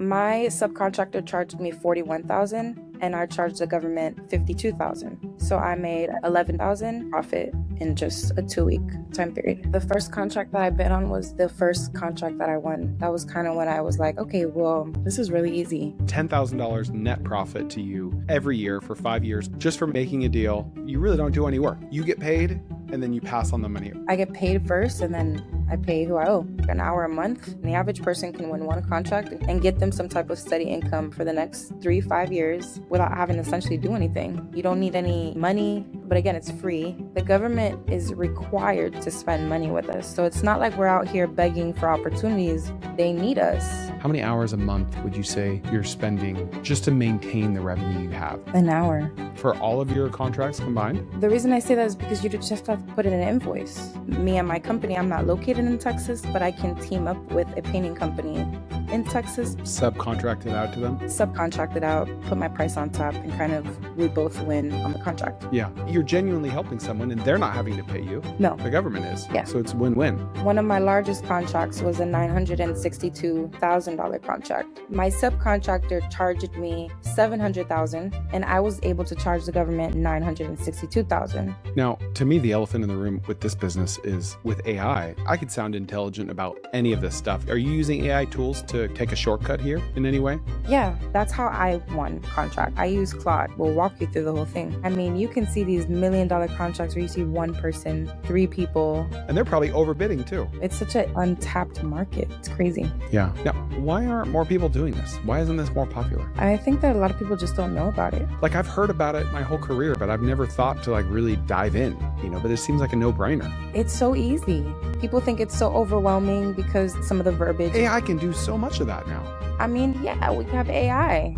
My subcontractor charged me $41,000 and I charged the government $52,000. So I made $11,000 profit in just a 2-week time period. The first contract that I bid on was the first contract that I won. That was kind of when I was like, okay, well, this is really easy. $10,000 net profit to you every year for 5 years just for making a deal. You really don't do any work. You get paid and then you pass on the money. I get paid first and then I pay who I owe. An hour a month. And the average person can win one contract and get them some type of steady income for the next 3-5 years without having to essentially do anything. You don't need any money, but again, it's free. The government is required to spend money with us. So it's not like we're out here begging for opportunities. They need us. How many hours a month would you say you're spending just to maintain the revenue you have? An hour. For all of your contracts combined? The reason I say that is because you just have to put in an invoice. Me and my company, I'm not located in Texas, but I can team up with a painting company in Texas. Subcontract it out to them? Subcontract it out, put my price on top, and kind of we both win on the contract. Yeah. You're genuinely helping someone and they're not having to pay you. No. The government is. Yeah. So it's win-win. One of my largest contracts was a $962,000 contract. My subcontractor charged me $700,000 and I was able to charge the government $962,000. Now, to me, the elephant in the room with this business is with AI, I could sound intelligent about any of this stuff. Are you using AI tools to take a shortcut here in any way? Yeah, that's how I won contract. I use Claude. We'll walk you through the whole thing. I mean, you can see these $1 million contracts where you see one person, 3 people. And they're probably overbidding too. It's such an untapped market. It's crazy. Yeah. Now, why aren't more people doing this? Why isn't this more popular? I think that a lot of people just don't know about it. Like I've heard about it my whole career, but I've never thought to like really dive in, but it seems like a no-brainer. It's so easy. People think it's so overwhelming because some of the verbiage. AI can do so much of that now. I mean, yeah, we have AI.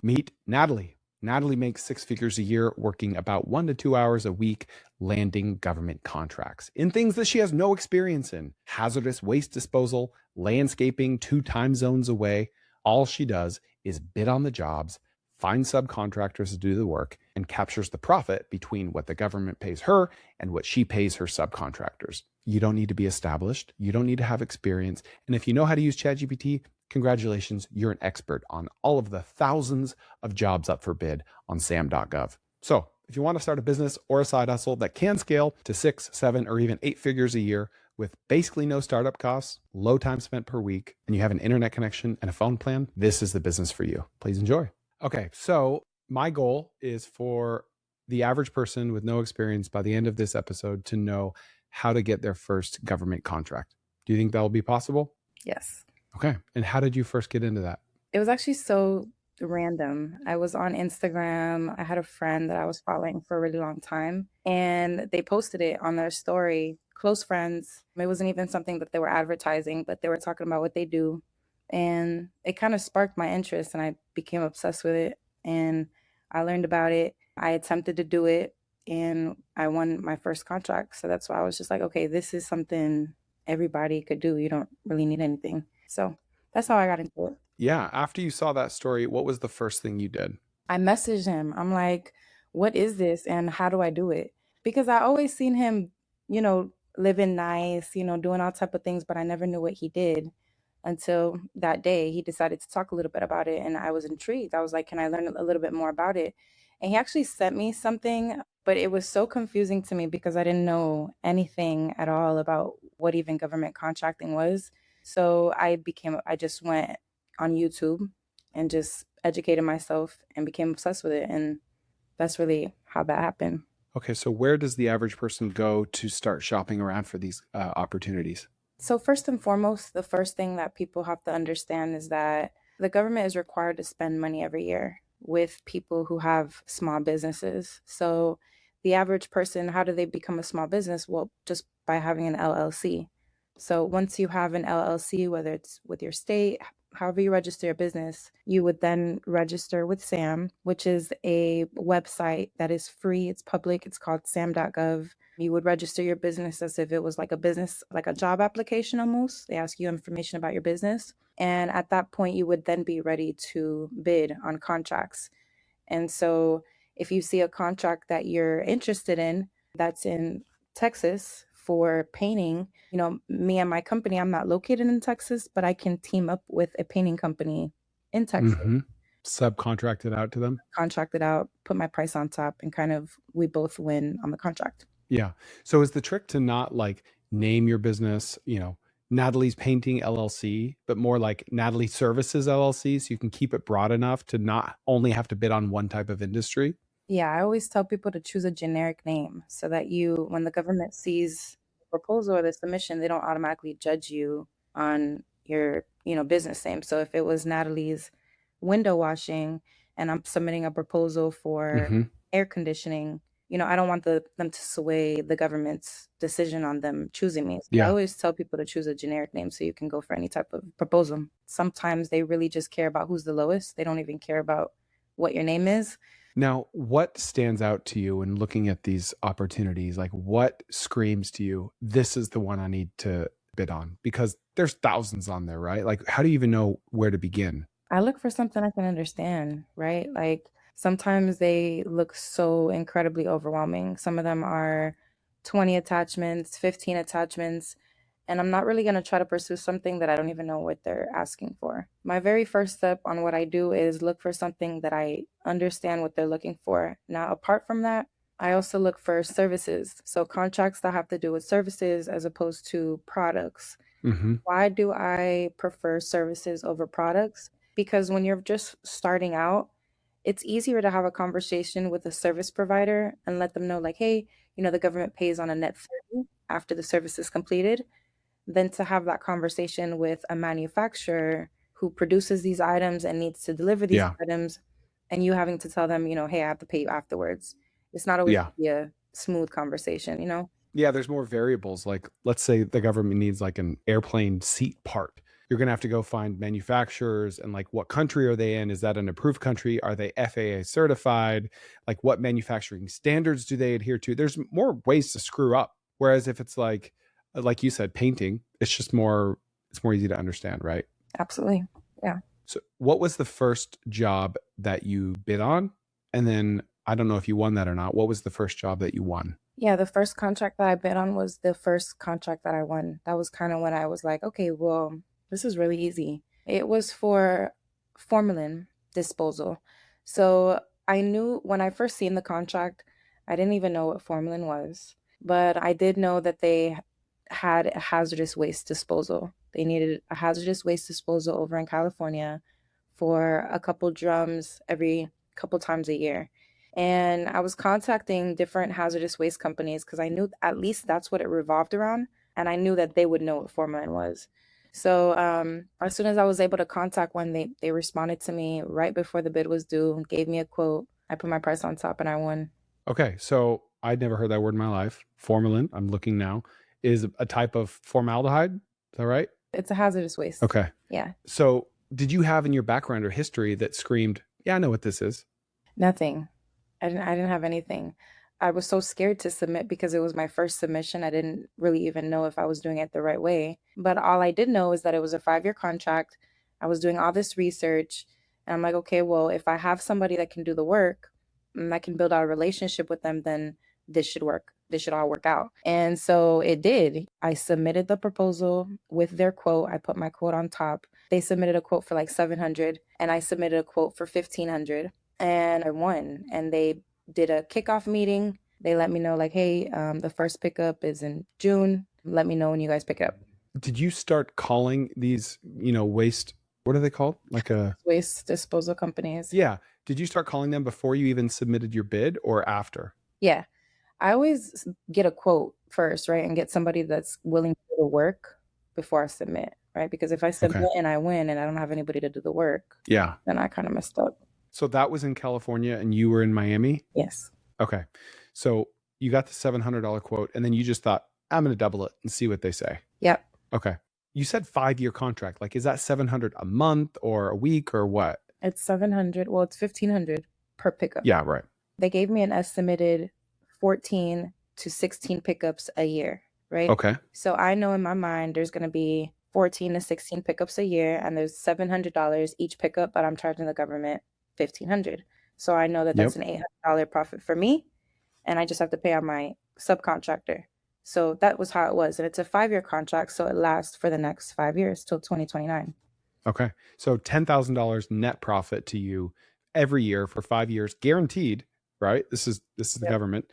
Meet Natalie. Natalie makes 6 figures a year working about 1 to 2 hours a week landing government contracts in things that she has no experience in. Hazardous waste disposal, landscaping 2 time zones away. All she does is bid on the jobs, find subcontractors to do the work, and captures the profit between what the government pays her and what she pays her subcontractors. You don't need to be established. You don't need to have experience. And if you know how to use ChatGPT, congratulations, you're an expert on all of the thousands of jobs up for bid on SAM.gov. So if you want to start a business or a side hustle that can scale to 6, 7, or even 8 figures a year with basically no startup costs, low time spent per week, and you have an internet connection and a phone plan, this is the business for you. Please enjoy. Okay, so my goal is for the average person with no experience by the end of this episode to know how to get their first government contract. Do you think that will be possible? Yes. Okay. And how did you first get into that? It was actually so random. I was on Instagram. I had a friend that I was following for a really long time, and they posted it on their story. Close friends. It wasn't even something that they were advertising, but they were talking about what they do. And it kind of sparked my interest and I became obsessed with it and I learned about it. I attempted to do it and I won my first contract. So that's why I was just like, okay, this is something everybody could do. You don't really need anything. So that's how I got into it. Yeah. After you saw that story, what was the first thing you did? I messaged him. I'm like, what is this and how do I do it? Because I always seen him, living nice, doing all type of things, but I never knew what he did. Until that day, he decided to talk a little bit about it. And I was intrigued. I was like, can I learn a little bit more about it? And he actually sent me something, but it was so confusing to me because I didn't know anything at all about what even government contracting was. So I just went on YouTube and just educated myself and became obsessed with it. And that's really how that happened. Okay. So where does the average person go to start shopping around for these opportunities? So first and foremost, the first thing that people have to understand is that the government is required to spend money every year with people who have small businesses. So the average person, how do they become a small business? Well, just by having an LLC. So once you have an LLC, whether it's with your state, however you register your business, you would then register with SAM, which is a website that is free. It's public. It's called SAM.gov. You would register your business as if it was like a business, like a job application almost. They ask you information about your business. And at that point, you would then be ready to bid on contracts. And so if you see a contract that you're interested in, that's in Texas for painting, me and my company, I'm not located in Texas, but I can team up with a painting company in Texas, Subcontract it out to them. contract it out, put my price on top, and kind of we both win on the contract. Yeah. So is the trick to not like name your business, Natalie's Painting LLC, but more like Natalie Services LLC, so you can keep it broad enough to not only have to bid on one type of industry? Yeah, I always tell people to choose a generic name so that when the government sees the proposal or the submission, they don't automatically judge you on your, business name. So if it was Natalie's window washing and I'm submitting a proposal for air conditioning, I don't want them to sway the government's decision on them choosing me. So I always tell people to choose a generic name so you can go for any type of proposal. Sometimes they really just care about who's the lowest. They don't even care about what your name is. Now, what stands out to you when looking at these opportunities? Like what screams to you, this is the one I need to bid on? Because there's thousands on there, right? Like how do you even know where to begin? I look for something I can understand, right? Like sometimes they look so incredibly overwhelming. Some of them are 20 attachments, 15 attachments, and I'm not really going to try to pursue something that I don't even know what they're asking for. My very first step on what I do is look for something that I understand what they're looking for. Now, apart from that, I also look for services. So contracts that have to do with services as opposed to products. Why do I prefer services over products? Because when you're just starting out, it's easier to have a conversation with a service provider and let them know like, hey, the government pays on a net 30 after the service is completed, than to have that conversation with a manufacturer who produces these items and needs to deliver these items, and you having to tell them, hey, I have to pay you afterwards. It's not always be a smooth conversation, Yeah, there's more variables. Like let's say the government needs like an airplane seat part. You're going to have to go find manufacturers and like what country are they in? Is that an approved country? Are they FAA certified? Like what manufacturing standards do they adhere to? There's more ways to screw up. Whereas if it's like you said, painting, it's more easy to understand, right? Absolutely. Yeah. So what was the first job that you bid on? And then I don't know if you won that or not. What was the first job that you won? Yeah, the first contract that I bid on was the first contract that I won. That was kind of when I was like, okay, well, this is really easy. It was for formalin disposal. So I knew when I first seen the contract, I didn't even know what formalin was, but I did know that they had a hazardous waste disposal. They needed a hazardous waste disposal over in California for a couple drums every couple times a year. And I was contacting different hazardous waste companies because I knew at least that's what it revolved around. And I knew that they would know what formalin was. So as soon as I was able to contact one, they responded to me right before the bid was due, gave me a quote. I put my price on top and I won. Okay. So I'd never heard that word in my life. Formalin, I'm looking now, is a type of formaldehyde. Is that right? It's a hazardous waste. Okay. Yeah. So did you have in your background or history that screamed, yeah, I know what this is? Nothing. I didn't have anything. I was so scared to submit because it was my first submission. I didn't really even know if I was doing it the right way. But all I did know is that it was a 5-year contract. I was doing all this research. And I'm like, okay, well, if I have somebody that can do the work and I can build out a relationship with them, then this should work. This should all work out. And so it did. I submitted the proposal with their quote. I put my quote on top. They submitted a quote for like $700 and I submitted a quote for $1,500 and I won. And they did a kickoff meeting. They let me know like, hey, the first pickup is in June. Let me know when you guys pick it up. Did you start calling these, waste, what are they called? Like waste disposal companies. Yeah. Did you start calling them before you even submitted your bid or after? Yeah. I always get a quote first, right? And get somebody that's willing to do the work before I submit, right? Because if I submit and I win and I don't have anybody to do the work, then I kind of messed up. So that was in California and you were in Miami? Yes. Okay. So you got the $700 quote and then you just thought, I'm going to double it and see what they say. Yep. Okay. You said 5-year contract. Like, is that $700 a month or a week or what? It's $700. Well, it's $1,500 per pickup. Yeah, right. They gave me an estimated 14 to 16 pickups a year, right? Okay. So I know in my mind there's going to be 14 to 16 pickups a year and there's $700 each pickup, but I'm charging the government $1,500. So I know that that's an $800 profit for me and I just have to pay on my subcontractor. So that was how it was. And it's a 5-year contract. So it lasts for the next 5 years till 2029. Okay. So $10,000 net profit to you every year for 5 years, guaranteed, right? This is the government.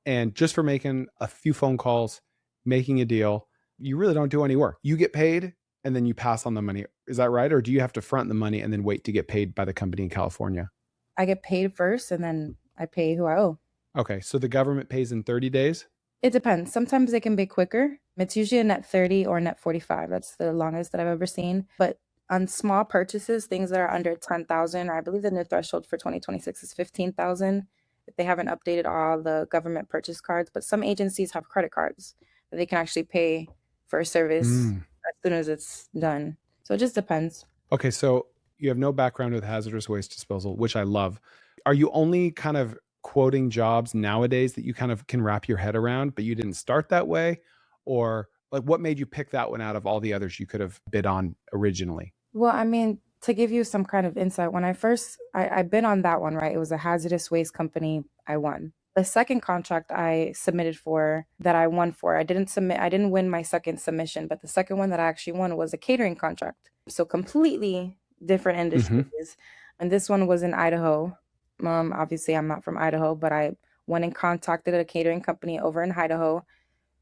And just for making a few phone calls, making a deal, you really don't do any work. You get paid and then you pass on the money. Is that right? Or do you have to front the money and then wait to get paid by the company in California? I get paid first and then I pay who I owe. Okay. So the government pays in 30 days? It depends. Sometimes it can be quicker. It's usually a net 30 or net 45. That's the longest that I've ever seen. But on small purchases, things that are under 10,000, I believe the new threshold for 2026 is 15,000. If they haven't updated all the government purchase cards, but some agencies have credit cards that they can actually pay for a service as soon as it's done. So it just depends. Okay, so you have no background with hazardous waste disposal, which I love. Are you only kind of quoting jobs nowadays that you kind of can wrap your head around, but you didn't start that way? Or like what made you pick that one out of all the others you could have bid on originally? Well, I mean, to give you some kind of insight, when I bid on that one, right? It was a hazardous waste company. I won. The second contract I submitted for that I won for, I didn't win my second submission, but the second one that I actually won was a catering contract. So completely different industries. And this one was in Idaho. Obviously I'm not from Idaho, but I went and contacted a catering company over in Idaho.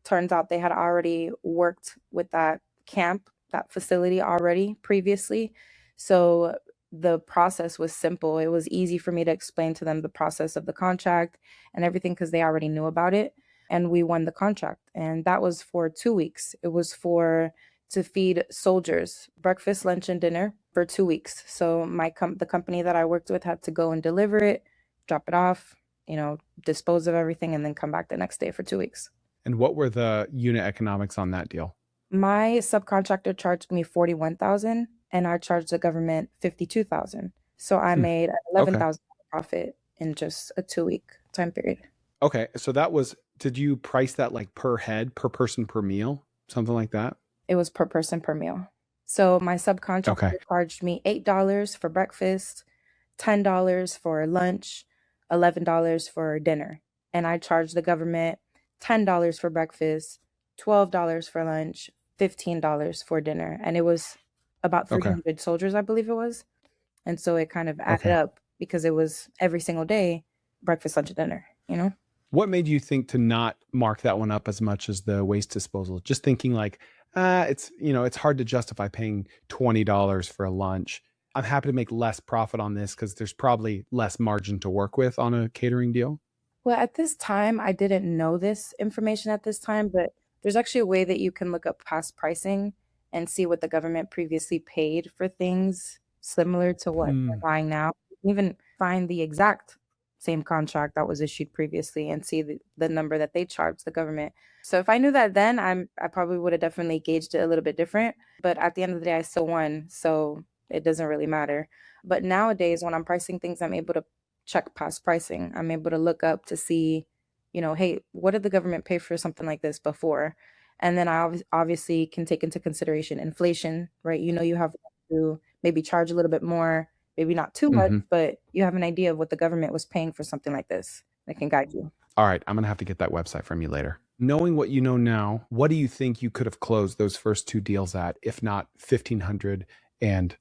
Turns out they had already worked with that facility already previously. So the process was simple. It was easy for me to explain to them the process of the contract and everything because they already knew about it. And we won the contract. And that was for 2 weeks. It was to feed soldiers breakfast, lunch, and dinner for 2 weeks. So the company that I worked with had to go and deliver it, drop it off, dispose of everything, and then come back the next day for 2 weeks. And what were the unit economics on that deal? My subcontractor charged me $41,000 and I charged the government $52,000. So I made an $11,000 profit in just a 2-week time period. Okay. So did you price that like per head, per person, per meal, something like that? It was per person per meal. So my subcontractor charged me $8 for breakfast, $10 for lunch, $11 for dinner. And I charged the government $10 for breakfast, $12 for lunch, $15 for dinner. And it was about 300 soldiers, I believe it was. And so it kind of added up because it was every single day, breakfast, lunch, and dinner, What made you think to not mark that one up as much as the waste disposal? Just thinking like, it's hard to justify paying $20 for a lunch. I'm happy to make less profit on this because there's probably less margin to work with on a catering deal. Well, at this time, I didn't know this information at this time, but there's actually a way that you can look up past pricing and see what the government previously paid for things similar to what they're buying now. You can even find the exact same contract that was issued previously and see the number that they charged the government. So if I knew that then, I probably would have definitely gauged it a little bit different. But at the end of the day, I still won, so it doesn't really matter. But nowadays, when I'm pricing things, I'm able to check past pricing. I'm able to look up to see, hey, what did the government pay for something like this before? And then I obviously can take into consideration inflation, right? You have to maybe charge a little bit more, maybe not too much, but you have an idea of what the government was paying for something like this that can guide you. All right. I'm going to have to get that website from you later. Knowing what you know now, what do you think you could have closed those first 2 deals at, if not $1,500 and,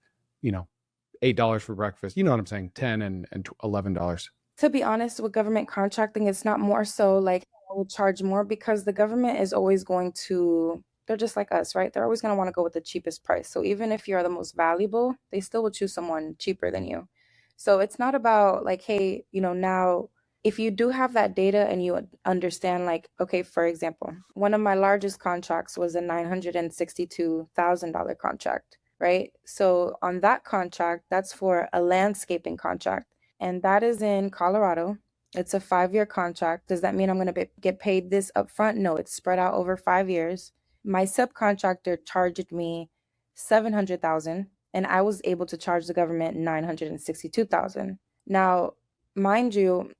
$8 for breakfast? You know what I'm saying? $10 and $11. To be honest, with government contracting, it's not more so like I will charge more because the government is always they're just like us, right? They're always going to want to go with the cheapest price. So even if you're the most valuable, they still will choose someone cheaper than you. So it's not about like, hey, now if you do have that data and you understand, like, okay, for example, one of my largest contracts was a $962,000 contract, right? So on that contract, that's for a landscaping contract. And that is in Colorado. It's a 5-year contract. Does that mean I'm going to get paid this upfront? No, it's spread out over 5 years. My subcontractor charged me $700,000 and I was able to charge the government $962,000. Now, mind you,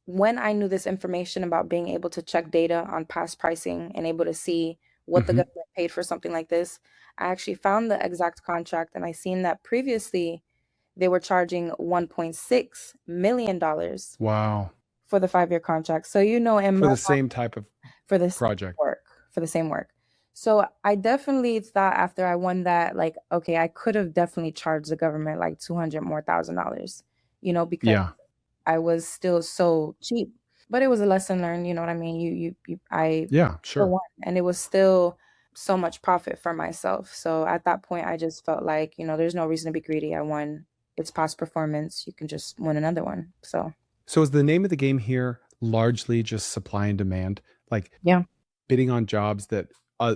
when I knew this information about being able to check data on past pricing and able to see what the government paid for something like this, I actually found the exact contract and I seen that previously they were charging $1.6 million. Wow. For the 5-year contract. So, for the same type of project. Work. for the same work. So I definitely thought after I won that, like, okay, I could have definitely charged the government like $200 more thousand, because Yeah. I was still so cheap. But it was a lesson learned, you know what I mean? I Yeah, still sure. won, and it was still so much profit for myself. So at that point, I just felt like, there's no reason to be greedy. I won. It's past performance. You can just win another one. So is the name of the game here largely just supply and demand? Like Yeah. bidding on jobs that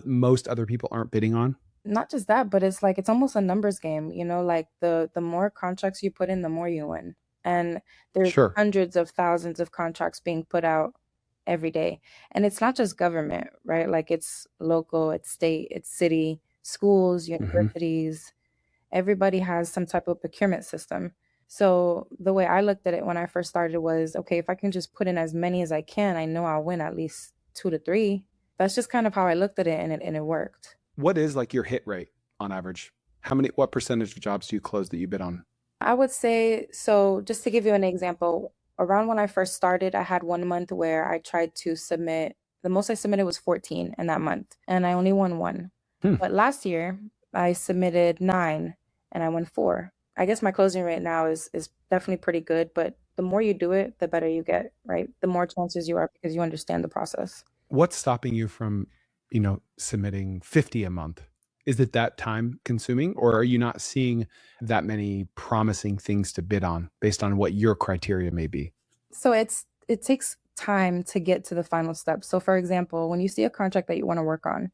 most other people aren't bidding on? Not just that, but it's like it's almost a numbers game, like the more contracts you put in, the more you win. And there's Sure. hundreds of thousands of contracts being put out every day. And it's not just government, right? Like it's local, it's state, it's city, schools, universities. Everybody has some type of procurement system. So the way I looked at it when I first started was, okay, if I can just put in as many as I can, I know I'll win at least 2 to 3. That's just kind of how I looked at it, and it worked. What is like your hit rate on average? What percentage of jobs do you close that you bid on? I would say, so just to give you an example, around when I first started, I had 1 month where I tried to submit, the most I submitted was 14 in that month, and I only won one. But last year, I submitted 9 and I won 4. I guess my closing rate now is definitely pretty good, but the more you do it, the better you get, right? The more chances you are because you understand the process. What's stopping you from, submitting 50 a month? Is it that time consuming, or are you not seeing that many promising things to bid on based on what your criteria may be? So it takes time to get to the final step. So for example, when you see a contract that you want to work on,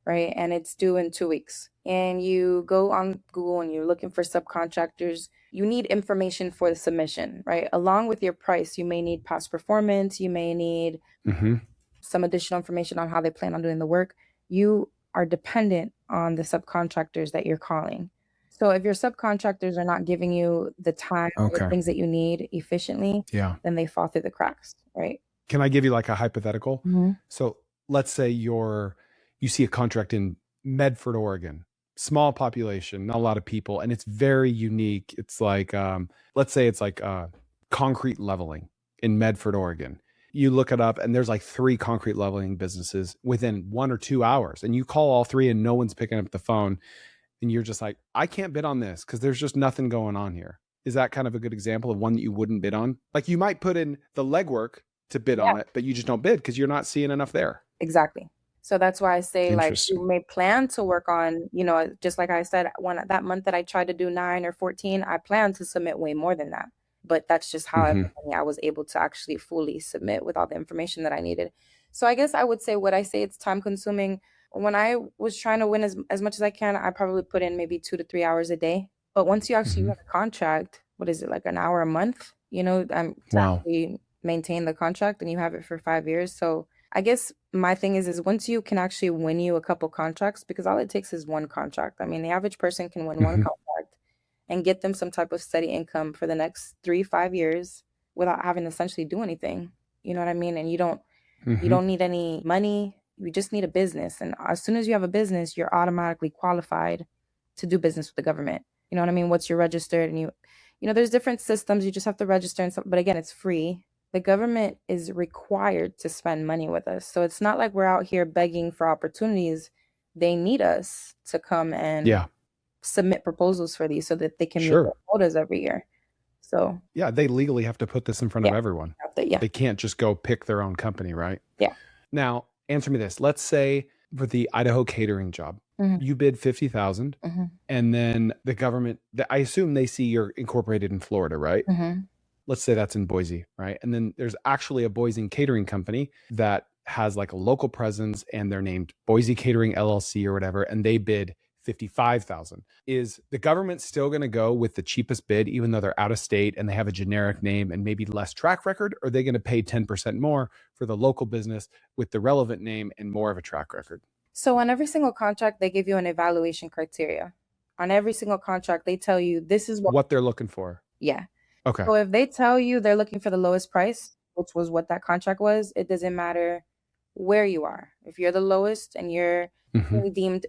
right, and it's due in 2 weeks, and you go on Google and you're looking for subcontractors, you need information for the submission, right? Along with your price, you may need past performance, you may need some additional information on how they plan on doing the work. You are dependent on the subcontractors that you're calling. So if your subcontractors are not giving you the time or the Okay. things that you need efficiently, Yeah. then they fall through the cracks, right? Can I give you like a hypothetical? Mm-hmm. So let's say you see a contract in Medford, Oregon, small population, not a lot of people, and it's very unique. It's like, let's say it's like concrete leveling in Medford, Oregon. You look it up and there's like 3 concrete leveling businesses within 1 or 2 hours, and you call all 3 and no one's picking up the phone. And you're just like, I can't bid on this because there's just nothing going on here. Is that kind of a good example of one that you wouldn't bid on? Like you might put in the legwork to bid on it, but you just don't bid because you're not seeing enough there. Exactly. So that's why I say, like, you may plan to work on, just like I said, that month that I tried to do 9 or 14, I planned to submit way more than that. But that's just how I was able to actually fully submit with all the information that I needed. So I guess I would say what I say, it's time consuming. When I was trying to win as much as I can, I probably put in maybe 2 to 3 hours a day. But once you actually have a contract, what is it, like an hour a month, to actually maintain the contract, and you have it for 5 years. So I guess my thing is once you can actually win you a couple contracts, because all it takes is one contract. I mean, the average person can win one contract and get them some type of steady income for the next 3-5 years without having to essentially do anything. You know what I mean? And you don't need any money. You just need a business. And as soon as you have a business, you're automatically qualified to do business with the government. You know what I mean? Once you're registered, and there's different systems. You just have to register and stuff. But again, it's free. The government is required to spend money with us. So it's not like we're out here begging for opportunities. They need us to come and submit proposals for these so that they can meet their quotas every year. So yeah, they legally have to put this in front of everyone. They can't just go pick their own company, right? Yeah. Now, answer me this. Let's say for the Idaho catering job, you bid 50,000, and then the government, I assume they see you're incorporated in Florida, right? Let's say that's in Boise, right? And then there's actually a Boise catering company that has like a local presence, and they're named Boise Catering LLC or whatever, and they bid 55,000. Is the government still going to go with the cheapest bid, even though they're out of state and they have a generic name and maybe less track record? Or are they going to pay 10% more for the local business with the relevant name and more of a track record? So on every single contract, they give you an evaluation criteria. On every single contract, they tell you this is what they're looking for. Yeah. Okay. So if they tell you they're looking for the lowest price, which was what that contract was, it doesn't matter where you are. If you're the lowest and you're deemed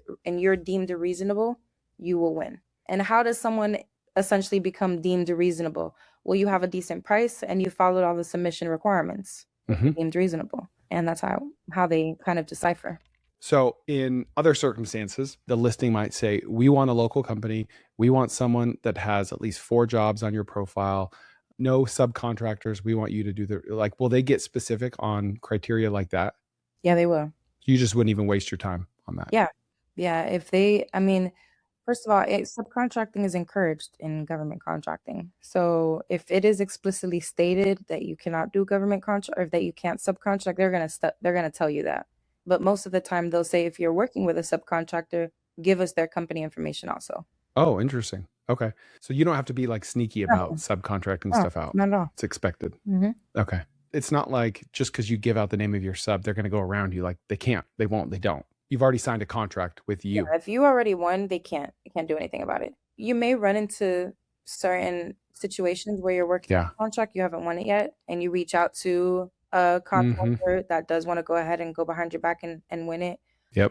reasonable, you will win. And how does someone essentially become deemed reasonable? Well, you have a decent price and you followed all the submission requirements. Deemed reasonable. And that's how they kind of decipher. So in other circumstances, the listing might say, we want a local company. We want someone that has at least 4 jobs on your profile. No subcontractors. We want you to do like, will they get specific on criteria like that? Yeah, they will. You just wouldn't even waste your time on that. Yeah. Yeah. First of all, subcontracting is encouraged in government contracting. So if it is explicitly stated that you cannot do government contract or that you can't subcontract, they're gonna tell you that. But most of the time, they'll say if you're working with a subcontractor, give us their company information also. Oh, interesting. Okay. So you don't have to be like sneaky about No, subcontracting no, stuff out. not at all. It's expected. Mm-hmm. Okay. It's not like just because you give out the name of your sub, they're going to go around you. Like they can't, they won't, they don't. You've already signed a contract with you. Yeah, if you already won, they can't do anything about it. You may run into certain situations where you're working on a contract, you haven't won it yet, and you reach out to a contractor that does want to go ahead and go behind your back and win it,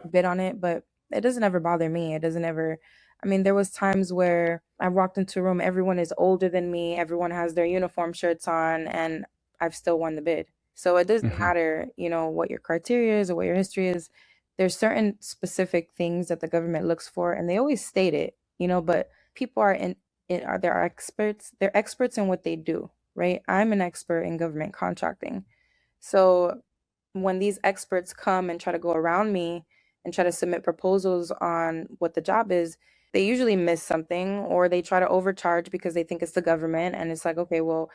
bid on it. But it doesn't ever bother me. It doesn't ever. There was times where I walked into a room, everyone is older than me, everyone has their uniform shirts on, and I've still won the bid. So it doesn't matter, what your criteria is or what your history is. There's certain specific things that the government looks for, and they always state it, but people they're experts. They're experts in what they do, right? I'm an expert in government contracting. So when these experts come and try to go around me and try to submit proposals on what the job is, they usually miss something or they try to overcharge because they think it's the government. And it's like, okay, well,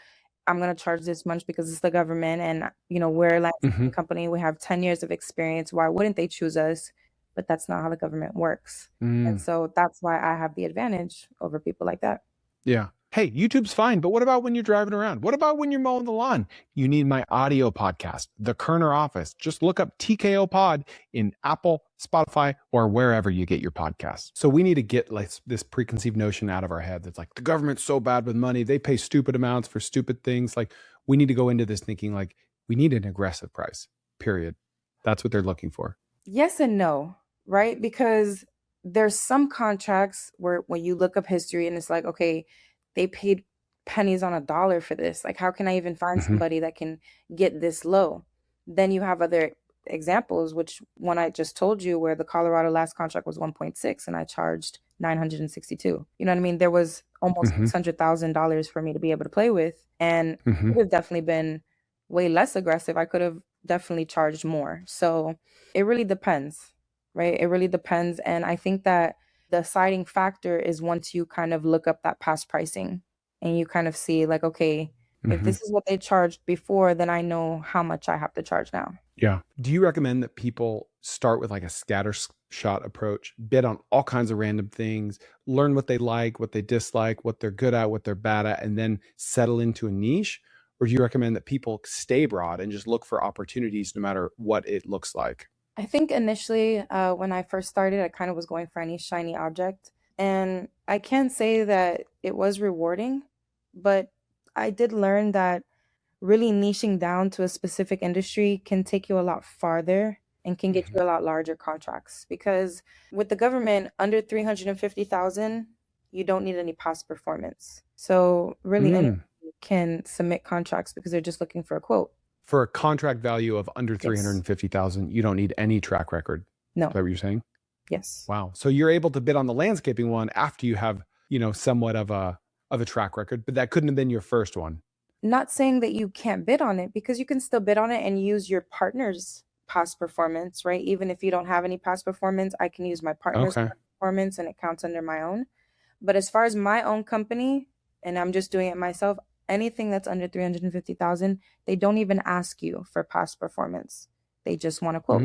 I'm going to charge this much because it's the government. And, we're a landscaping company. We have 10 years of experience. Why wouldn't they choose us? But that's not how the government works. And so that's why I have the advantage over people like that. Yeah. Hey, YouTube's fine, but what about when you're driving around? What about when you're mowing the lawn? You need my audio podcast, The Koerner Office. Just look up TKO Pod in Apple, Spotify, or wherever you get your podcasts. So we need to get like this preconceived notion out of our head that's like the government's so bad with money. They pay stupid amounts for stupid things. Like we need to go into this thinking like we need an aggressive price, period. That's what they're looking for. Yes and no, right? Because there's some contracts where when you look up history and it's like, okay, they paid pennies on a dollar for this. Like, how can I even find somebody that can get this low? Then you have other examples, which one I just told you, where the Colorado last contract was 1.6 and I charged 962. You know what I mean? There was almost $600,000 for me to be able to play with. And it would have definitely been way less aggressive. I could have definitely charged more. So it really depends, right? It really depends. And I think that the deciding factor is once you kind of look up that past pricing and you kind of see like, okay, if this is what they charged before, then I know how much I have to charge now. Yeah. Do you recommend that people start with like a scatter shot approach, bid on all kinds of random things, learn what they like, what they dislike, what they're good at, what they're bad at, and then settle into a niche? Or do you recommend that people stay broad and just look for opportunities no matter what it looks like? I think initially when I first started, I kind of was going for any shiny object. And I can say that it was rewarding, but I did learn that really niching down to a specific industry can take you a lot farther and can get you a lot larger contracts. Because with the government, under 350,000, you don't need any past performance. So really anyone can submit contracts because they're just looking for a quote. For a contract value of under 350,000, you don't need any track record. No. Is that what you're saying? Yes. Wow. So you're able to bid on the landscaping one after you have, somewhat of a track record, but that couldn't have been your first one. Not saying that you can't bid on it, because you can still bid on it and use your partner's past performance, right? Even if you don't have any past performance, I can use my partner's performance and it counts under my own. But as far as my own company, and I'm just doing it myself, anything that's under 350,000, they don't even ask you for past performance. They just want to quote.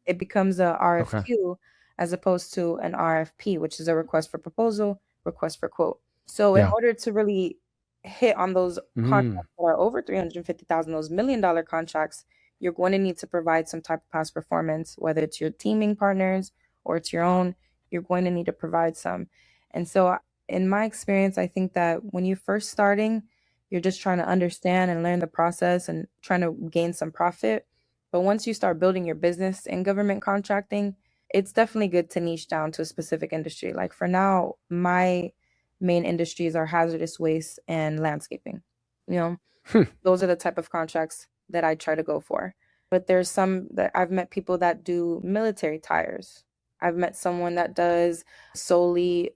It becomes a RFQ as opposed to an RFP, which is a request for proposal, request for quote. So in order to really hit on those contracts that are over 350,000, those $1 million contracts, you're going to need to provide some type of past performance, whether it's your teaming partners or it's your own, you're going to need to provide some. And so in my experience, I think that when you're first starting, you're just trying to understand and learn the process and trying to gain some profit. But once you start building your business in government contracting, it's definitely good to niche down to a specific industry. Like for now, my main industries are hazardous waste and landscaping. Those are the type of contracts that I try to go for. But there's some that I've met people that do military tires. I've met someone that does solely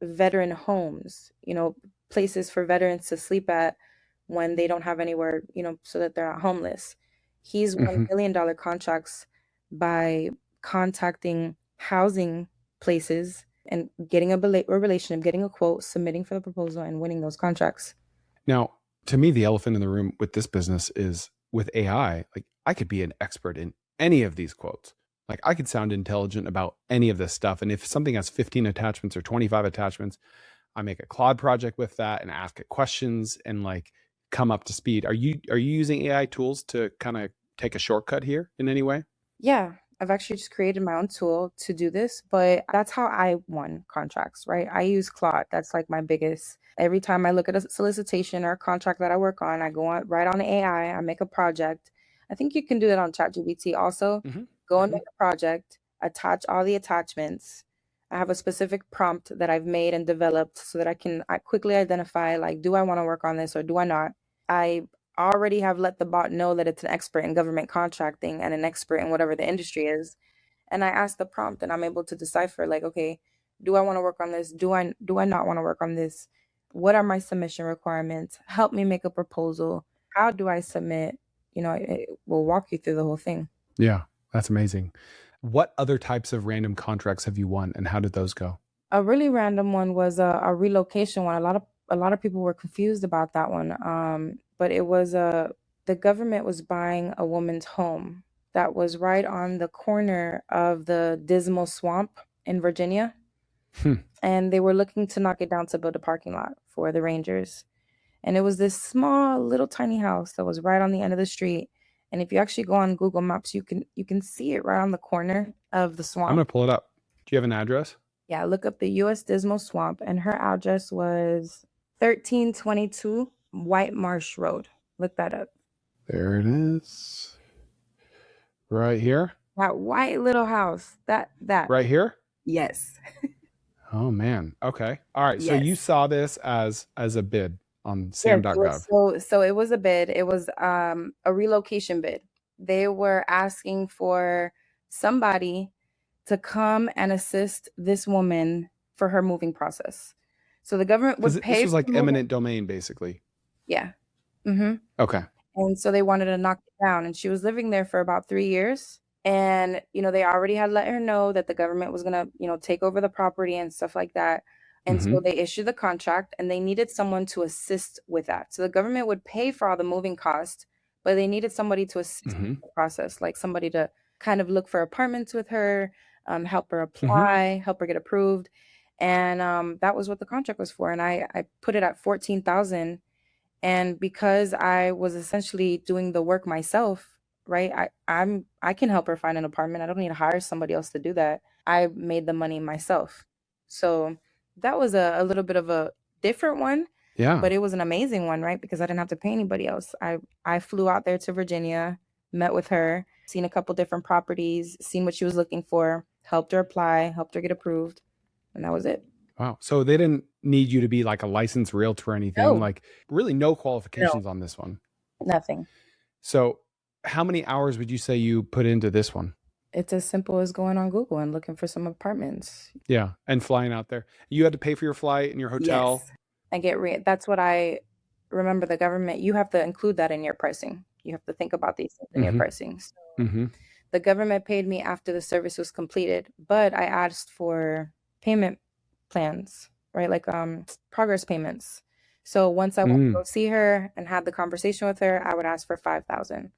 veteran homes, places for veterans to sleep at when they don't have anywhere, so that they're not homeless. He's won Hmm. $1 million contracts by contacting housing places and getting a relationship, getting a quote, submitting for the proposal, and winning those contracts. Now, to me, the elephant in the room with this business is with AI, like I could be an expert in any of these quotes. Like I could sound intelligent about any of this stuff. And if something has 15 attachments or 25 attachments, I make a Claude project with that and ask it questions and like come up to speed. Are you using AI tools to kind of take a shortcut here in any way? Yeah, I've actually just created my own tool to do this, but that's how I won contracts, right? I use Claude. That's like my biggest. Every time I look at a solicitation or a contract that I work on, I go on right on AI, I make a project. I think you can do that on ChatGPT also. Mm-hmm. Go and Mm-hmm. make a project, attach all the attachments. I have a specific prompt that I've made and developed so that I quickly identify, like, do I want to work on this or do I not? I already have let the bot know that it's an expert in government contracting and an expert in whatever the industry is. And I ask the prompt and I'm able to decipher, like, okay, do I want to work on this? Do I not want to work on this? What are my submission requirements? Help me make a proposal. How do I submit? It will walk you through the whole thing. Yeah, that's amazing. What other types of random contracts have you won and how did those go? A really random one was a relocation one. A lot of people were confused about that one. But it was the government was buying a woman's home that was right on the corner of the Dismal Swamp in Virginia, Hmm. and they were looking to knock it down to build a parking lot for the Rangers. And it was this small little tiny house that was right on the end of the street. And if you actually go on Google Maps, you can see it right on the corner of the I'm going swamp. to pull it up. Do you have an address? Yeah, look up the U.S. Dismal Swamp, and her address was 1322 White Marsh Road. Look that up. There it is. Right here. That white little house. That. Right here. Yes. Oh man. Okay. All right. So you Yes. saw this as a bid on Yes. It was, SAM.gov. so it was a bid. It was a relocation bid. They were asking for somebody to come and assist this woman for her moving process. So the government Because would this pay was for like the moving. eminent domain, basically. Yeah. Mm-hmm. Okay. And so they wanted to knock it down. And she was living there for about 3 years. And, they already had let her know that the government was going to, take over the property and stuff like that. And Mm-hmm. so they issued the contract and they needed someone to assist with that. So the government would pay for all the moving costs, but they needed somebody to assist Mm-hmm. with the process, like somebody to kind of look for apartments with her, help her Mm-hmm. apply, help her get approved. And that was what the contract was for. And I put it at 14,000. And because I was essentially doing the work myself, right? I can help her find an apartment. I don't need to hire somebody else to do that. I made the money myself. So that was a little bit of a different one, Yeah. but it was an amazing one, right? Because I didn't have to pay anybody else. I flew out there to Virginia, met with her, seen a couple different properties, seen what she was looking for, helped her apply, helped her get approved, and that was it. Wow. So they didn't need you to be like a licensed realtor or anything. No, Like really no no, qualifications on this one. nothing. So how many hours would you say you put into this one? It's as simple as going on Google and looking for some apartments. Yeah. And flying out there. You had to pay for your flight and your hotel. Yes. And that's what I remember. The government, you have to include that in your pricing. You have to think about these things in your Mm-hmm. pricing. So Mm-hmm. the government paid me after the service was completed, but I asked for payment plans, right? Like progress payments. So once I went to go see her and had the conversation with her, I would ask for 5,000.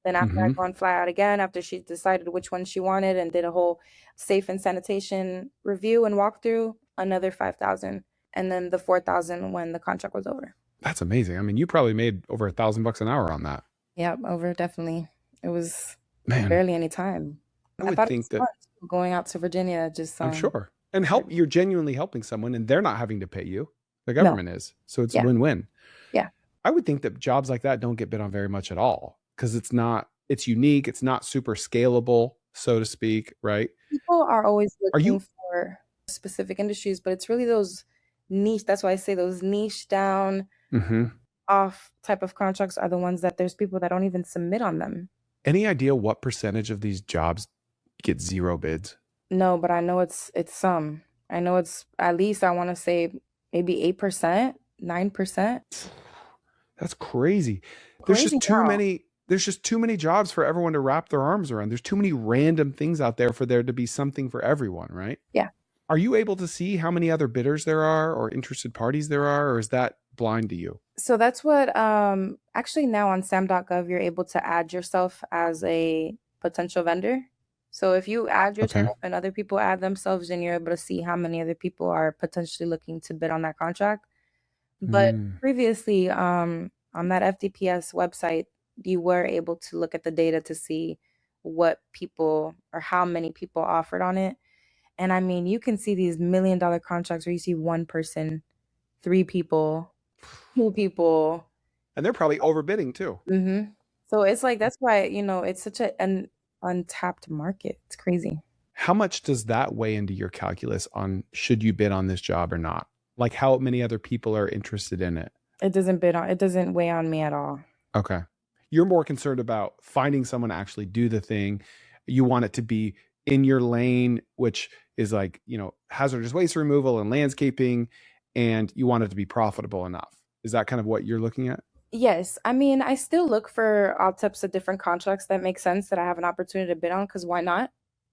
Then after I Mm-hmm. go and fly out again, after she decided which one she wanted and did a whole safe and sanitation review and walkthrough, another 5,000. And then the 4,000 when the contract was over. That's amazing. I mean, you probably made over $1,000 an hour on that. Yeah, over definitely. It was Man, barely any time. I I would thought it think was that fun going out to Virginia. Just I'm sure. And you're genuinely helping someone and they're not having to pay you. The government is. So it's a win-win. Yeah. I would think that jobs like that don't get bid on very much at all because it's unique. It's not super scalable, so to speak, right? People are always Are looking you? for specific industries, but it's really those niche. That's why I say those niche down Mm-hmm. off type of contracts are the ones that there's people that don't even submit on them. Any idea what percentage of these jobs get zero bids? No, but I know it's some. I know it's at least I want to say maybe 8%, 9%. That's crazy. There's Crazy just too now. many. There's just too many jobs for everyone to wrap their arms around. There's too many random things out there for there to be something for everyone, right? Yeah. Are you able to see how many other bidders there are or interested parties there are, or is that blind to you? So that's what actually now on SAM.gov you're able to add yourself as a potential vendor. So if you add Okay. yourself and other people add themselves, then you're able to see how many other people are potentially looking to bid on that contract. But Mm, previously, on that FDPS website, you were able to look at the data to see what people or how many people offered on it. And I mean, you can see these $1 million contracts where you see one person, three people, two people. and they're probably overbidding too. So it's like that's why, it's such an untapped market. It's crazy. How much does that weigh into your calculus on should you bid on this job or not? Like how many other people are interested in it? It doesn't weigh on me at all. Okay. You're more concerned about finding someone to actually do the thing. You want it to be in your lane, which is like, hazardous waste removal and landscaping, and you want it to be profitable enough. Is that kind of what you're looking at? Yes. I mean, I still look for all types of different contracts that make sense that I have an opportunity to bid on because why not?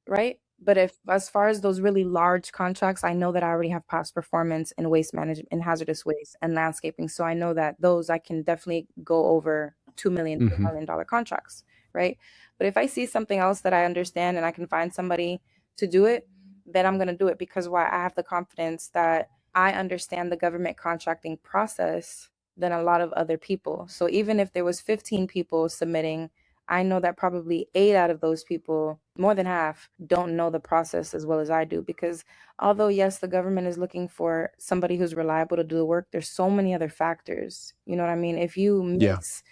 Right. But if, as far as those really large contracts, I know that I already have past performance in waste management, in hazardous waste and landscaping. So I know that those I can definitely go over 2 million, Mm-hmm. $3 million contracts. Right. But if I see something else that I understand and I can find somebody to do it, then I'm going to do it because why I have the confidence that I understand the government contracting process than a lot of other people. So even if there was 15 people submitting, I know that probably 8 out of those people, more than half, don't know the process as well as I do because although yes, the government is looking for somebody who's reliable to do the work, there's so many other factors. You know what I mean? If you Yeah. miss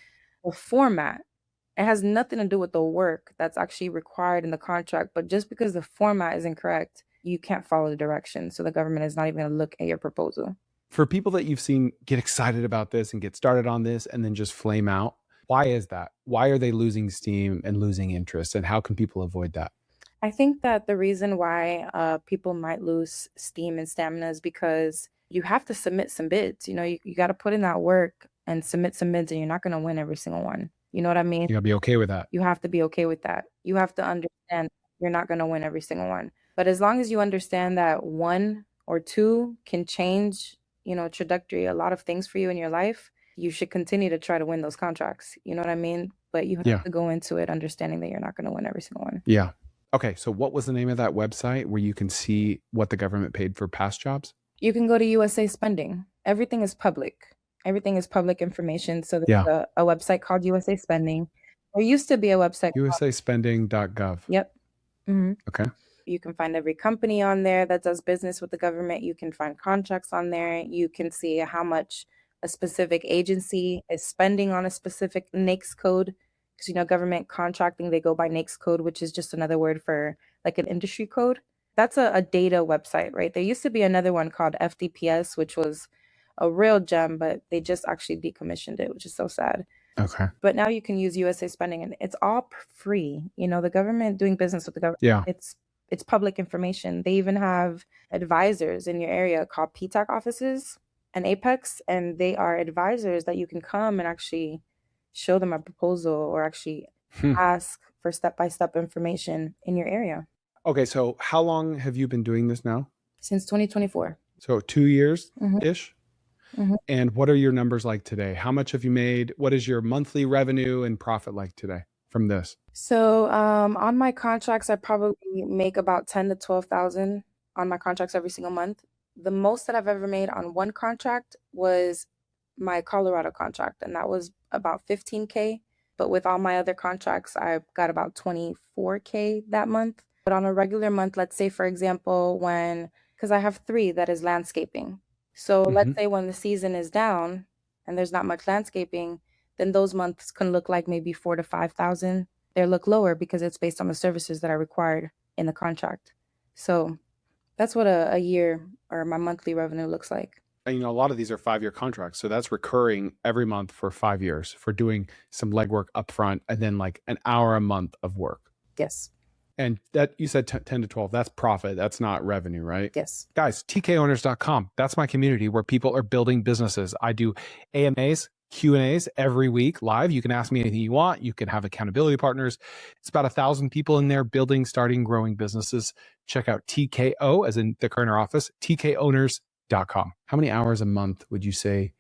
a format, it has nothing to do with the work that's actually required in the contract, but just because the format is incorrect, you can't follow the directions. So the government is not even going to look at your proposal. For people that you've seen get excited about this and get started on this and then just flame out, why is that? Why are they losing steam and losing interest? And how can people avoid that? I think that the reason why people might lose steam and stamina is because you have to submit some bids. You got to put in that work and submit some bids, and you're not going to win every single one. You know what I mean? You gotta be okay with that. You have to be okay with that. You have to understand you're not going to win every single one. But as long as you understand that one or two can change, trajectory, a lot of things for you in your life, you should continue to try to win those contracts. You know what I mean? But you have Yeah. to go into it understanding that you're not going to win every single one. Yeah. Okay. So what was the name of that website where you can see what the government paid for past jobs? You can go to USA Spending. Everything is public. Everything is public information. So Yeah. there's a website called USA Spending. There used to be a website. USAspending.gov. Yep. hmm Okay. You can find every company on there that does business with the government. You can find contracts on there. You can see how much a specific agency is spending on a specific NAICS code. Because, government contracting, they go by NAICS code, which is just another word for like an industry code. That's a data website, right? There used to be another one called FDPS, which was a real gem, but they just actually decommissioned it, which is so sad. Okay. But now you can use USA Spending and it's all free. The government doing business with the government. Yeah. It's public information. They even have advisors in your area called PTAC offices and Apex, and they are advisors that you can come and actually show them a proposal or actually ask for step-by-step information in your area. Okay. So how long have you been doing this now? Since 2024. So 2 years Mhm. ish. Mhm. And what are your numbers like today? How much have you made? What is your monthly revenue and profit like today from this? So on my contracts, I probably make about 10 to 12,000 on my contracts every single month. The most that I've ever made on one contract was my Colorado contract, and that was about 15K. But with all my other contracts, I got about 24K that month. But on a regular month, let's say, for example, because I have three that is landscaping. So let's say when the season is down and there's not much landscaping, then those months can look like maybe 4 to 5,000. They look lower because it's based on the services that are required in the contract. So that's what a year or my monthly revenue looks like. And, a lot of these are 5-year contracts. So that's recurring every month for 5 years for doing some legwork upfront and then like an hour a month of work. Yes. And that you said 10 to 12, that's profit. That's not revenue, right? Yes. Guys, tkowners.com. That's my community where people are building businesses. I do AMAs, Q&As every week live. You can ask me anything you want. You can have accountability partners. It's about 1,000 people in there building, starting, growing businesses. Check out TKO as in the Koerner office, tkowners.com. How many hours a month would you say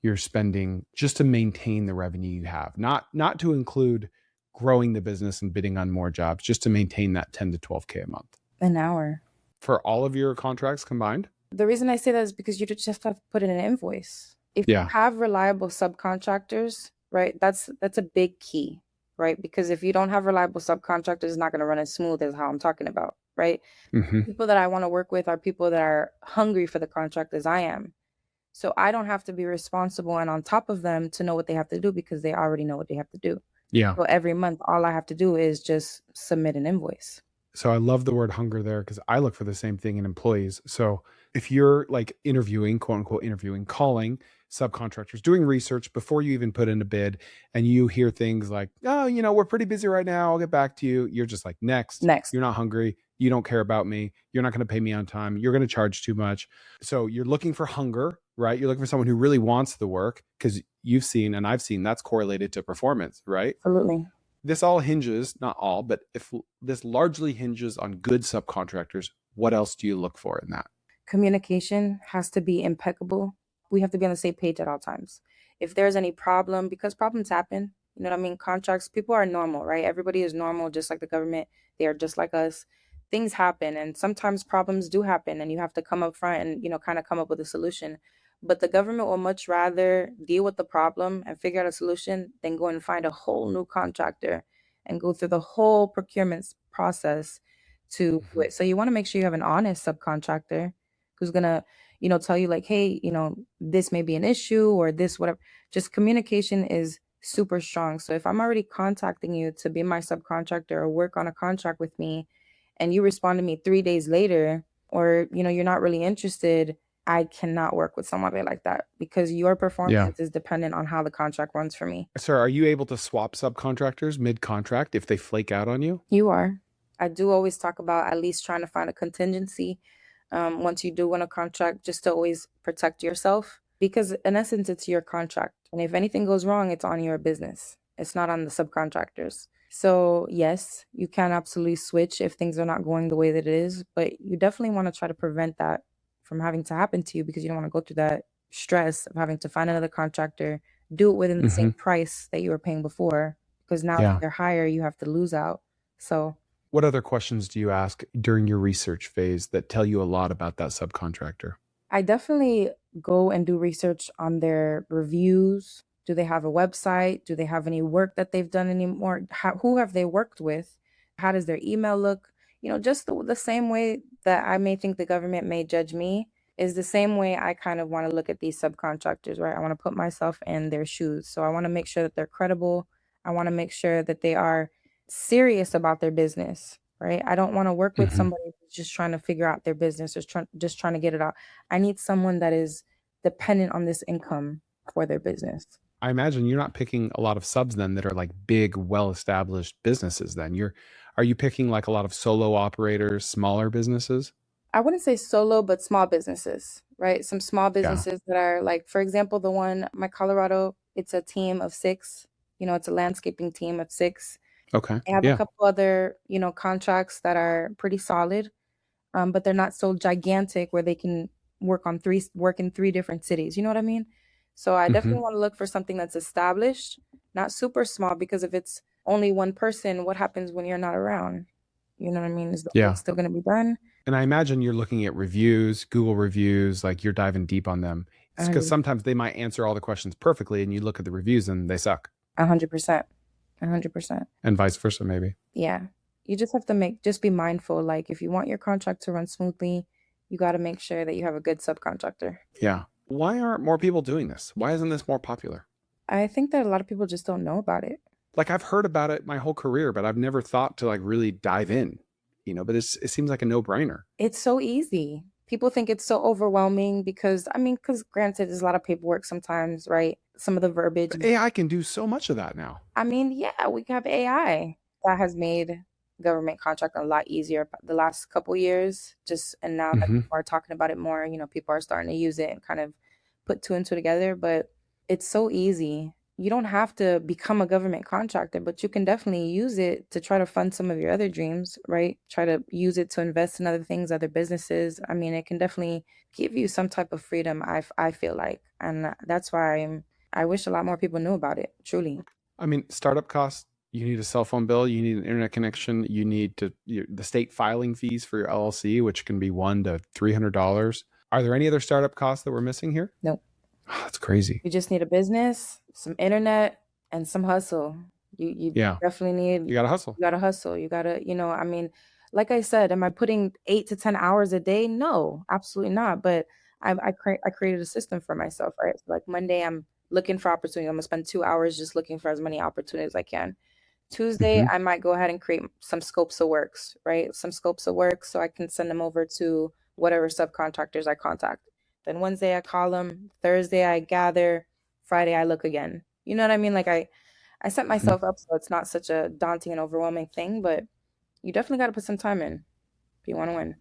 you're spending just to maintain the revenue you have? Not to include growing the business and bidding on more jobs, just to maintain that 10 to 12K a month. An hour. For all of your contracts combined? The reason I say that is because you just have to put in an invoice. If Yeah. you have reliable subcontractors, right, that's a big key, right? Because if you don't have reliable subcontractors, it's not going to run as smooth as how I'm talking about, right? Mm-hmm. People that I want to work with are people that are hungry for the contract as I am. So I don't have to be responsible and on top of them to know what they have to do because they already know what they have to do. Yeah. So every month, all I have to do is just submit an invoice. So I love the word hunger there because I look for the same thing in employees. So if you're like interviewing, quote unquote, interviewing, calling subcontractors, doing research before you even put in a bid, and you hear things like, oh, we're pretty busy right now, I'll get back to you. You're just like, next. You're not hungry. You don't care about me. You're not going to pay me on time. You're going to charge too much. So you're looking for hunger, right? You're looking for someone who really wants the work because you've seen, and I've seen that's correlated to performance, right? Absolutely. This all hinges, not all, but if this largely hinges on good subcontractors, what else do you look for in that? Communication has to be impeccable. We have to be on the same page at all times. If there's any problem, because problems happen, you know what I mean? Contracts, people are normal, right? Everybody is normal, just like the government. They are just like us. Things happen, and sometimes problems do happen, and you have to come up front and, kind of come up with a solution. But the government will much rather deal with the problem and figure out a solution than go and find a whole new contractor and go through the whole procurement process to do it. So you want to make sure you have an honest subcontractor who's going to, tell you like, hey, this may be an issue or this, whatever. Just communication is super strong. So if I'm already contacting you to be my subcontractor or work on a contract with me and you respond to me 3 days later, or, you're not really interested, I cannot work with somebody like that because your performance is dependent on how the contract runs for me. Sir, are you able to swap subcontractors mid-contract if they flake out on you? You are. I do always talk about at least trying to find a contingency once you do win a contract, just to always protect yourself because in essence, it's your contract. And if anything goes wrong, it's on your business. It's not on the subcontractors. So yes, you can absolutely switch if things are not going the way that it is, but you definitely want to try to prevent that from having to happen to you because you don't want to go through that stress of having to find another contractor, do it within the same price that you were paying before, because now if they're higher, you have to lose out. So what other questions do you ask during your research phase that tell you a lot about that subcontractor? I definitely go and do research on their reviews. Do they have a website? Do they have any work that they've done anymore? Who have they worked with? How does their email look? Just the same way that I may think the government may judge me is the same way I kind of want to look at these subcontractors, right? I want to put myself in their shoes. So I want to make sure that they're credible. I want to make sure that they are serious about their business, right? I don't want to work with somebody who's just trying to figure out their business, just trying to get it out. I need someone that is dependent on this income for their business. I imagine you're not picking a lot of subs then that are like big, well-established businesses then. Are you picking like a lot of solo operators, smaller businesses? I wouldn't say solo, but small businesses, right? Some small businesses that are like, for example, the one, my Colorado, it's a team of 6. It's a landscaping team of 6. Okay. I have a couple other, contracts that are pretty solid, but they're not so gigantic where they can work in 3 different cities. You know what I mean? So I definitely want to look for something that's established, not super small, because if it's only one person, what happens when you're not around? You know what I mean? Is the work still going to be done? And I imagine you're looking at reviews, Google reviews, like you're diving deep on them. It's because sometimes they might answer all the questions perfectly and you look at the reviews and they suck. 100%. 100%. And vice versa, maybe. Yeah. You just have to just be mindful. Like if you want your contract to run smoothly, you got to make sure that you have a good subcontractor. Yeah. Why aren't more people doing this? Why isn't this more popular? I think that a lot of people just don't know about it. Like I've heard about it my whole career, but I've never thought to like really dive in, but it seems like a no-brainer. It's so easy. people think it's so overwhelming because, I mean, because granted, there's a lot of paperwork sometimes, right? Some of the verbiage. But AI can do so much of that now. I mean, yeah, we have AI that has made government contracting a lot easier the last couple years. And now that Hmm. people are talking about it more, people are starting to use it and kind of put two and two together. But it's so easy. You don't have to become a government contractor, but you can definitely use it to try to fund some of your other dreams, right? Try to use it to invest in other things, other businesses. I mean, it can definitely give you some type of freedom, I feel like. And that's why I wish a lot more people knew about it, truly. I mean, startup costs, you need a cell phone bill, you need an internet connection, you need the state filing fees for your LLC, which can be $100 to $300. Are there any other startup costs that we're missing here? Nope. Oh, that's crazy. You just need a business, some internet, and some hustle. You Yeah. definitely need, You got to hustle. you gotta hustle. You gotta, I mean, like I said, am I putting 8 to 10 hours a day? No, absolutely not. But I created a system for myself, right? So like Monday, I'm looking for opportunity. I'm gonna spend 2 hours just looking for as many opportunities as I can. Tuesday, Hmm. I might go ahead and create some scopes of works, right? Some scopes of work so I can send them over to whatever subcontractors I contact. Then Wednesday, I call them. Thursday, I gather. Friday, I look again. You know what I mean? Like I set Hmm. myself up so it's not such a daunting and overwhelming thing, but you definitely got to put some time in if you want to win.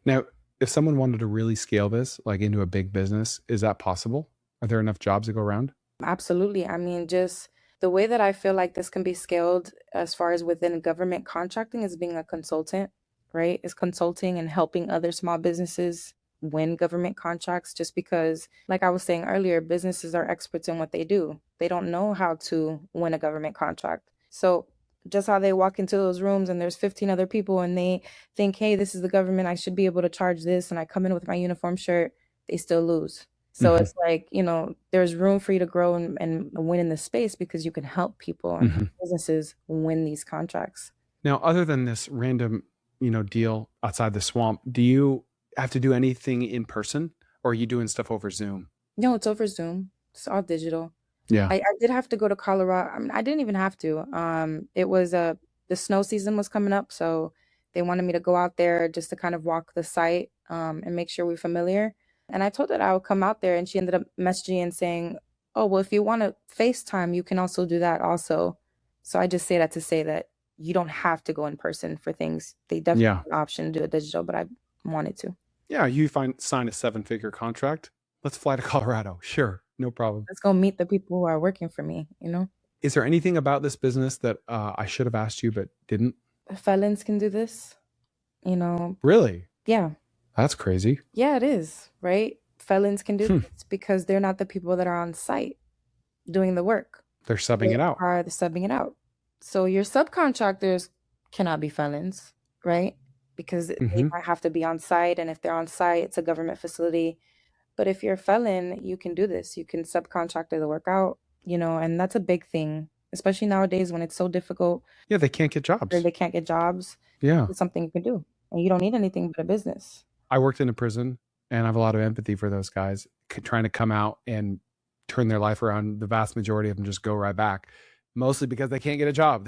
Now, if someone wanted to really scale this like into a big business, is that possible? Are there enough jobs to go around? Absolutely. I mean, just the way that I feel like this can be scaled as far as within government contracting is being a consultant, right? Is consulting and helping other small businesses win government contracts just because, like I was saying earlier, businesses are experts in what they do. They don't know how to win a government contract. So just how they walk into those rooms and there's 15 other people and they think, hey, this is the government, I should be able to charge this, and I come in with my uniform shirt, they still lose. So Hmm. it's like, there's room for you to grow and win in the space because you can help people and Hmm. help businesses win these contracts. Now, other than this random, deal outside the swamp, do you have to do anything in person, or are you doing stuff over Zoom? No, it's over Zoom. It's all digital. Yeah. I did have to go to Colorado. I mean, I didn't even have to. It was the snow season was coming up, so they wanted me to go out there just to kind of walk the site and make sure we're familiar. And I told her that I would come out there, and she ended up messaging and saying, "Oh, well, if you want to FaceTime, you can also do that also." So I just say that to say that you don't have to go in person for things. They definitely Yeah. have an option to do it digital, but I wanted to. Yeah. You sign a 7-figure contract. Let's fly to Colorado. Sure. No problem. Let's go meet the people who are working for me, Is there anything about this business that I should have asked you but didn't? Felons can do this, you know. Really? Yeah. That's crazy. Yeah, it is, right? Felons can do Hmm. this because they're not the people that are on site doing the work. They're subbing They it out. are the subbing it out. So your subcontractors cannot be felons, right? Because they Hmm. might have to be on site, and if they're on site, it's a government facility. But if you're a felon, you can do this. You can subcontract the work out, and that's a big thing, especially nowadays when it's so difficult Yeah, they can't get or jobs. they can't get jobs. Yeah. It's something you can do, and you don't need anything but a business. I worked in a prison, and I have a lot of empathy for those guys trying to come out and turn their life around. The vast majority of them just go right back, mostly because they can't get a job.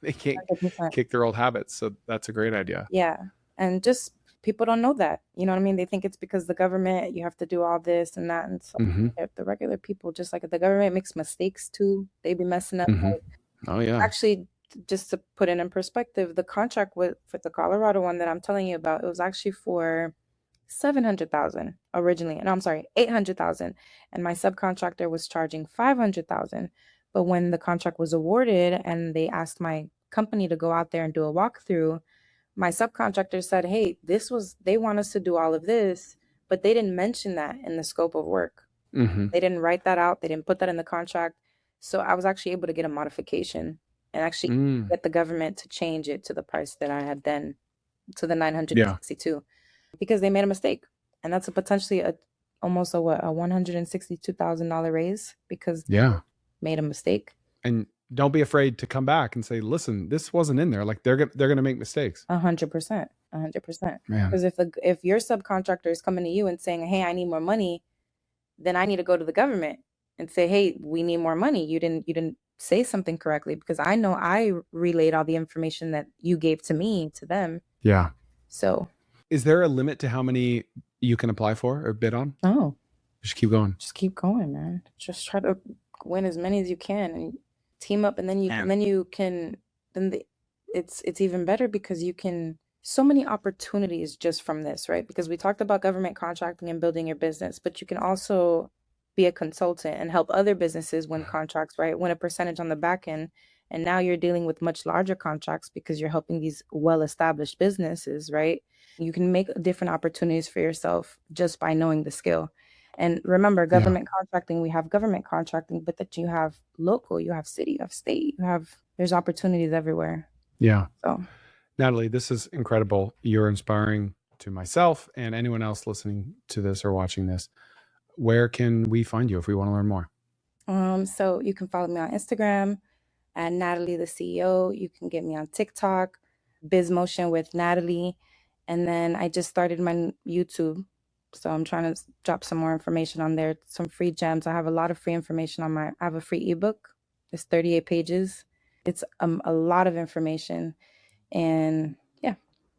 They can't 100%. kick their old habits. So that's a great idea. Yeah. And just people don't know that. You know what I mean? They think it's because the government, you have to do all this and that. And so Hmm. if the regular people, just like the government makes mistakes too, they be messing up. Hmm. Like, Oh yeah. actually, just to put it in perspective, the contract for the Colorado one that I'm telling you about, it was actually for 700,000 originally. And I'm sorry, 800,000. And my subcontractor was charging 500,000. But when the contract was awarded and they asked my company to go out there and do a walkthrough, my subcontractor said, hey, they want us to do all of this, but they didn't mention that in the scope of work. Hmm. They didn't write that out. They didn't put that in the contract. So I was actually able to get a modification and actually get the government to change it to the price that I had then, to the Yeah. 962, because they made a mistake. And that's potentially almost a $162,000 raise because Yeah. they made a mistake. And don't be afraid to come back and say, listen, this wasn't in there. Like they're going to make mistakes. 100%. 100%. Man. Because if your subcontractor is coming to you and saying, hey, I need more money, then I need to go to the government and say, hey, we need more money. You didn't say something correctly, because I know I relayed all the information that you gave to me to them. Yeah. So is there a limit to how many you can apply for or bid on? No, Just keep going. just keep going, man. Just try to win as many as you can and team up, and then it's even better because you can so many opportunities just from this, right? Because we talked about government contracting and building your business, but you can also be a consultant and help other businesses win contracts, right? Win a percentage on the back end. And now you're dealing with much larger contracts because you're helping these well-established businesses, right? You can make different opportunities for yourself just by knowing the skill. And remember, government contracting, we have government contracting, but that you have local, you have city, you have state, there's opportunities everywhere. Yeah. So, Natalie, this is incredible. You're inspiring to myself and anyone else listening to this or watching this. Where can we find you if we want to learn more? So you can follow me on Instagram at Natalie the CEO. You can get me on TikTok, BizMotion with Natalie. And then I just started my YouTube. So I'm trying to drop some more information on there, some free gems. I have a lot of free information I have a free ebook. It's 38 pages. It's a lot of information. And yeah.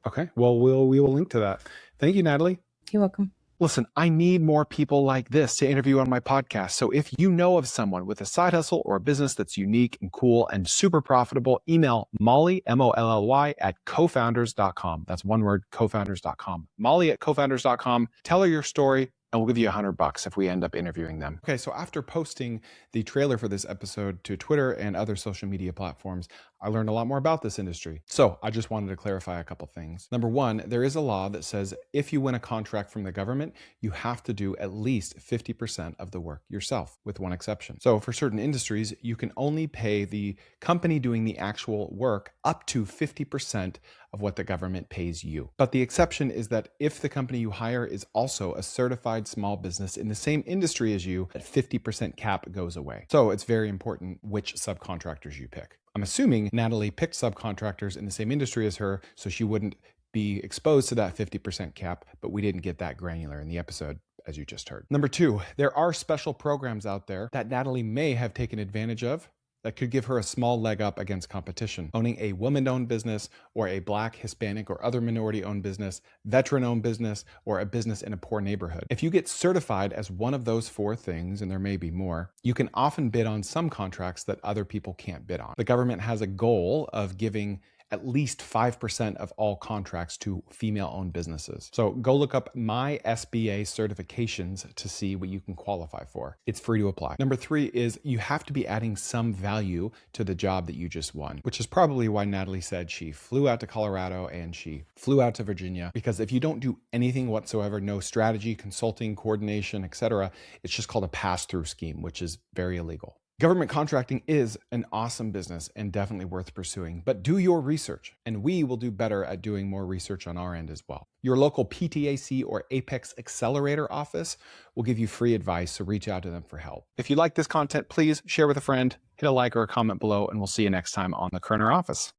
Okay. Well, we will link to that. Thank you, Natalie. You're welcome. Listen, I need more people like this to interview on my podcast. So if you know of someone with a side hustle or a business that's unique and cool and super profitable, email Molly, Molly, at cofounders.com. That's one word, cofounders.com. Molly at cofounders.com. Tell her your story, and we'll give you $100 if we end up interviewing them. Okay, so after posting the trailer for this episode to Twitter and other social media platforms, I learned a lot more about this industry. So I just wanted to clarify a couple things. Number one, there is a law that says if you win a contract from the government, you have to do at least 50% of the work yourself, with one exception. So for certain industries, you can only pay the company doing the actual work up to 50% of what the government pays you. But the exception is that if the company you hire is also a certified small business in the same industry as you, that 50% cap goes away. So it's very important which subcontractors you pick. I'm assuming Natalie picked subcontractors in the same industry as her, so she wouldn't be exposed to that 50% cap, but we didn't get that granular in the episode, as you just heard. Number two, there are special programs out there that Natalie may have taken advantage of that could give her a small leg up against competition. Owning a woman-owned business or a Black, Hispanic, or other minority-owned business, veteran-owned business, or a business in a poor neighborhood. If you get certified as one of those four things, and there may be more, you can often bid on some contracts that other people can't bid on. The government has a goal of giving at least 5% of all contracts to female-owned businesses. So go look up my SBA certifications to see what you can qualify for. It's free to apply. Number three is you have to be adding some value to the job that you just won, which is probably why Natalie said she flew out to Colorado and she flew out to Virginia, because if you don't do anything whatsoever, no strategy, consulting, coordination, etc., it's just called a pass-through scheme, which is very illegal. Government contracting is an awesome business and definitely worth pursuing, but do your research, and we will do better at doing more research on our end as well. Your local PTAC or Apex Accelerator office will give you free advice, so reach out to them for help. If you like this content, please share with a friend, hit a like or a comment below, and we'll see you next time on the Koerner office.